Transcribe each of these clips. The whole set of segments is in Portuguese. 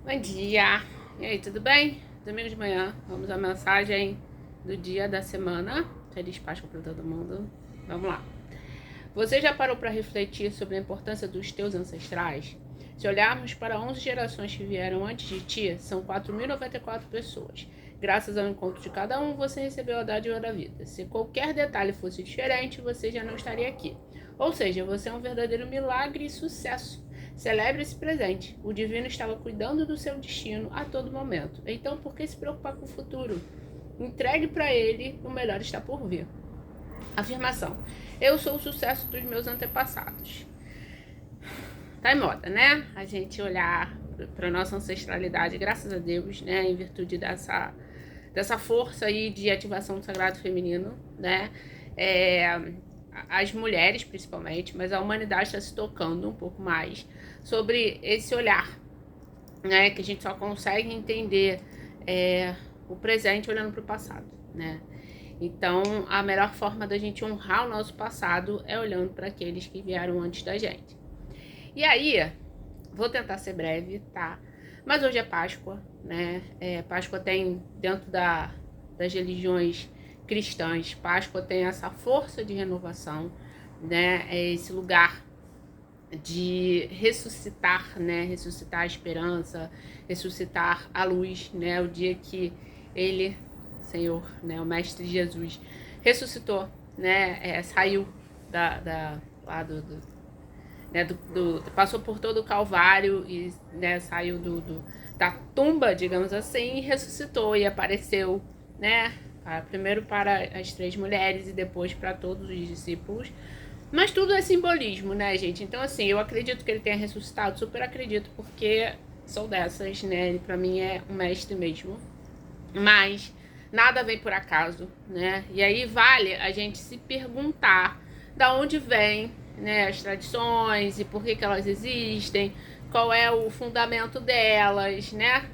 Bom dia! E aí, tudo bem? Domingo de manhã, vamos à mensagem do dia da semana. Feliz Páscoa para todo mundo. Vamos lá. Você já parou para refletir sobre a importância dos teus ancestrais? Se olharmos para 11 gerações que vieram antes de ti, são 4.094 pessoas. Graças ao encontro de cada um, você recebeu a dádiva da vida. Se qualquer detalhe fosse diferente, você já não estaria aqui. Ou seja, você é um verdadeiro milagre e sucesso. Celebre esse presente. O divino estava cuidando do seu destino a todo momento. Então, por que se preocupar com o futuro? Entregue para ele, o melhor está por vir. Afirmação: eu sou o sucesso dos meus antepassados. Tá em moda, né? A gente olhar para nossa ancestralidade, graças a Deus, né? Em virtude dessa força aí de ativação do sagrado feminino, né? As mulheres principalmente, mas a humanidade está se tocando um pouco mais sobre esse olhar, né? Que a gente só consegue entender o presente olhando para o passado, né? Então, a melhor forma da gente honrar o nosso passado é olhando para aqueles que vieram antes da gente. E aí, vou tentar ser breve, tá? Mas hoje é Páscoa, né? Páscoa tem, dentro das religiões cristãs, Páscoa tem essa força de renovação, né? É esse lugar de ressuscitar, né? Ressuscitar a esperança, ressuscitar a luz, né? O dia que ele, Senhor, né? O Mestre Jesus, ressuscitou, né? Saiu lá né, passou por todo o Calvário e, né, saiu da tumba, digamos assim, e ressuscitou e apareceu, né, primeiro para as 3 mulheres e depois para todos os discípulos. Mas tudo é simbolismo, né, gente? Então, assim, eu acredito que ele tenha ressuscitado, super acredito, porque sou dessas, né? Ele pra mim é um mestre mesmo. Mas nada vem por acaso, né? E aí vale a gente se perguntar da onde vem, né, as tradições e por que elas existem, qual é o fundamento delas, né?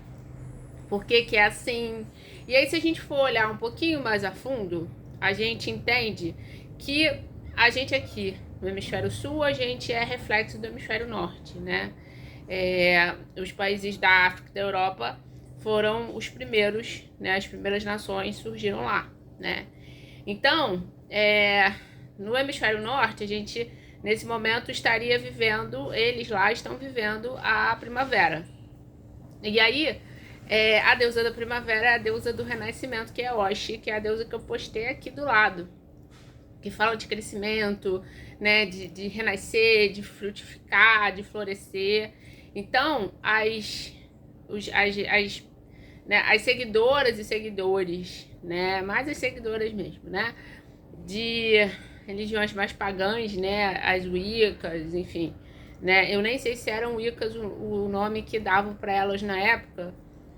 Por que é assim? E aí, se a gente for olhar um pouquinho mais a fundo, a gente entende que a gente aqui no hemisfério sul, a gente é reflexo do hemisfério norte, né? Os países da África e da Europa foram os primeiros, né? As primeiras nações surgiram lá, né? Então, no hemisfério norte, a gente nesse momento estaria vivendo, eles lá estão vivendo a primavera. E aí, a deusa da primavera é a deusa do renascimento, que é Oxi, que é a deusa que eu postei aqui do lado, que fala de crescimento, né, de renascer, de frutificar, de florescer. Então, as seguidoras e seguidores, né, mais as seguidoras mesmo, né, de religiões mais pagãs, né, as Wiccas, enfim, né, eu nem sei se eram Wiccas o nome que davam para elas na época,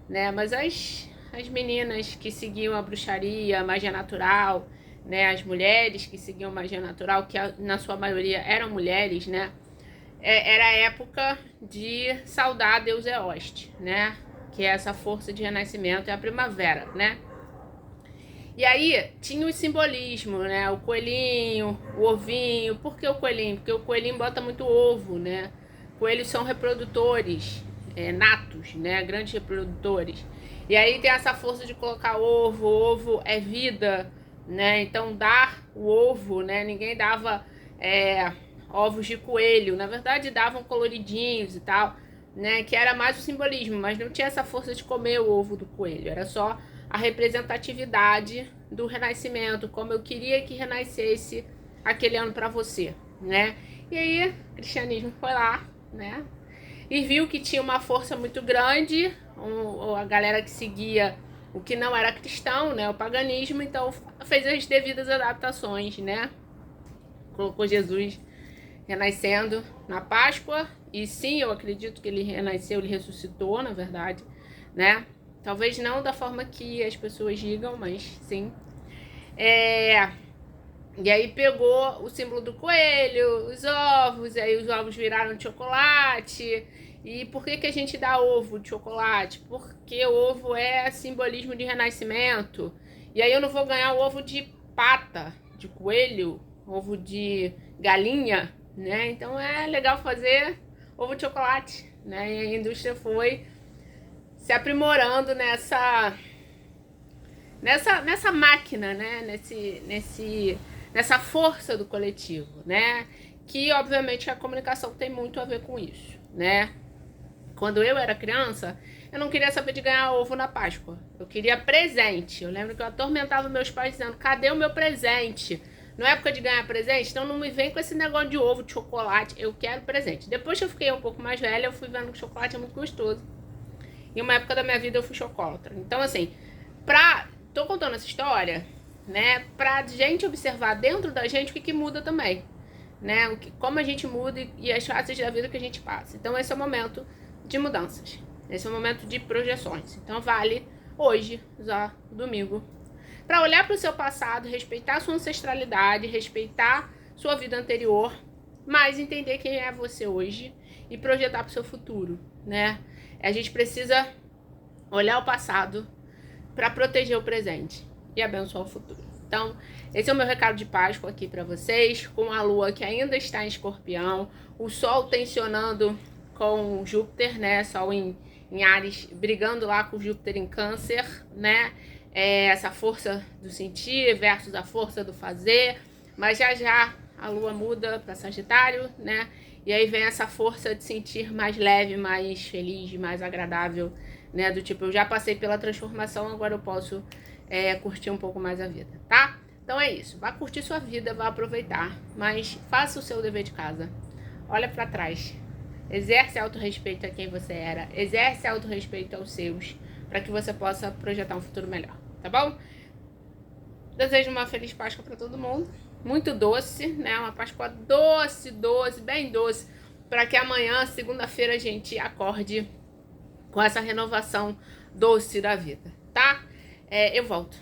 né, mas as meninas que seguiam a bruxaria, a magia natural, né, as mulheres que seguiam magia natural, que na sua maioria eram mulheres, né, era a época de saudar a deusa Eoste, né, que é essa força de renascimento, é a primavera, né. E aí tinha o simbolismo, né, o coelhinho, o ovinho. Por que o coelhinho? Porque o coelhinho bota muito ovo, né. Coelhos são reprodutores natos, né, grandes reprodutores. E aí tem essa força de colocar ovo, o ovo é vida, né? Então dar o ovo, né? Ninguém dava ovos de coelho, na verdade davam coloridinhos e tal, né? Que era mais o simbolismo, mas não tinha essa força de comer o ovo do coelho, era só a representatividade do renascimento, como eu queria que renascesse aquele ano para você, né? E aí o cristianismo foi lá, né? E viu que tinha uma força muito grande, a galera que seguia o que não era cristão, né, o paganismo, então fez as devidas adaptações, né? Colocou Jesus renascendo na Páscoa, e sim, eu acredito que ele renasceu, ele ressuscitou, na verdade, né? Talvez não da forma que as pessoas digam, mas sim. E aí pegou o símbolo do coelho, os ovos, aí os ovos viraram de chocolate. E por que a gente dá ovo de chocolate? Porque o ovo é simbolismo de renascimento. E aí eu não vou ganhar o ovo de pata, de coelho, ovo de galinha, né? Então é legal fazer ovo de chocolate, né? E a indústria foi se aprimorando nessa máquina, né? Nessa força do coletivo, né? Que, obviamente, a comunicação tem muito a ver com isso, né? Quando eu era criança, eu não queria saber de ganhar ovo na Páscoa. Eu queria presente. Eu lembro que eu atormentava meus pais dizendo, cadê o meu presente? Não é época de ganhar presente? Então não me vem com esse negócio de ovo, de chocolate. Eu quero presente. Depois que eu fiquei um pouco mais velha, eu fui vendo que chocolate é muito gostoso. Em uma época da minha vida eu fui chocolatra. Então, assim, tô contando essa história, né? Pra gente observar dentro da gente o que muda também. Né? Como a gente muda e as fases da vida que a gente passa. Então esse é o momento de mudanças. Esse é o momento de projeções. Então vale hoje, usar o domingo, para olhar para o seu passado, respeitar a sua ancestralidade, respeitar sua vida anterior, mas entender quem é você hoje e projetar para o seu futuro, né? A gente precisa olhar o passado para proteger o presente e abençoar o futuro. Então, esse é o meu recado de Páscoa aqui para vocês, com a lua que ainda está em Escorpião, o sol tensionando com Júpiter, né? Sol em Áries, brigando lá com Júpiter em Câncer, né? Essa força do sentir versus a força do fazer, mas já a lua muda para Sagitário, né? E aí vem essa força de sentir mais leve, mais feliz, mais agradável, né? Do tipo, eu já passei pela transformação, agora eu posso curtir um pouco mais a vida, tá? Então é isso, vá curtir sua vida, vá aproveitar, mas faça o seu dever de casa. Olha pra trás, exerce autorrespeito a quem você era, exerce autorrespeito aos seus, para que você possa projetar um futuro melhor, tá bom? Desejo uma feliz Páscoa para todo mundo, muito doce, né? Uma Páscoa doce, bem doce, para que amanhã, segunda-feira, a gente acorde com essa renovação doce da vida, tá? Eu volto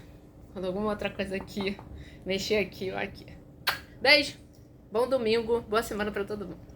quando alguma outra coisa aqui mexer aqui ou aqui. Beijo, bom domingo, boa semana para todo mundo.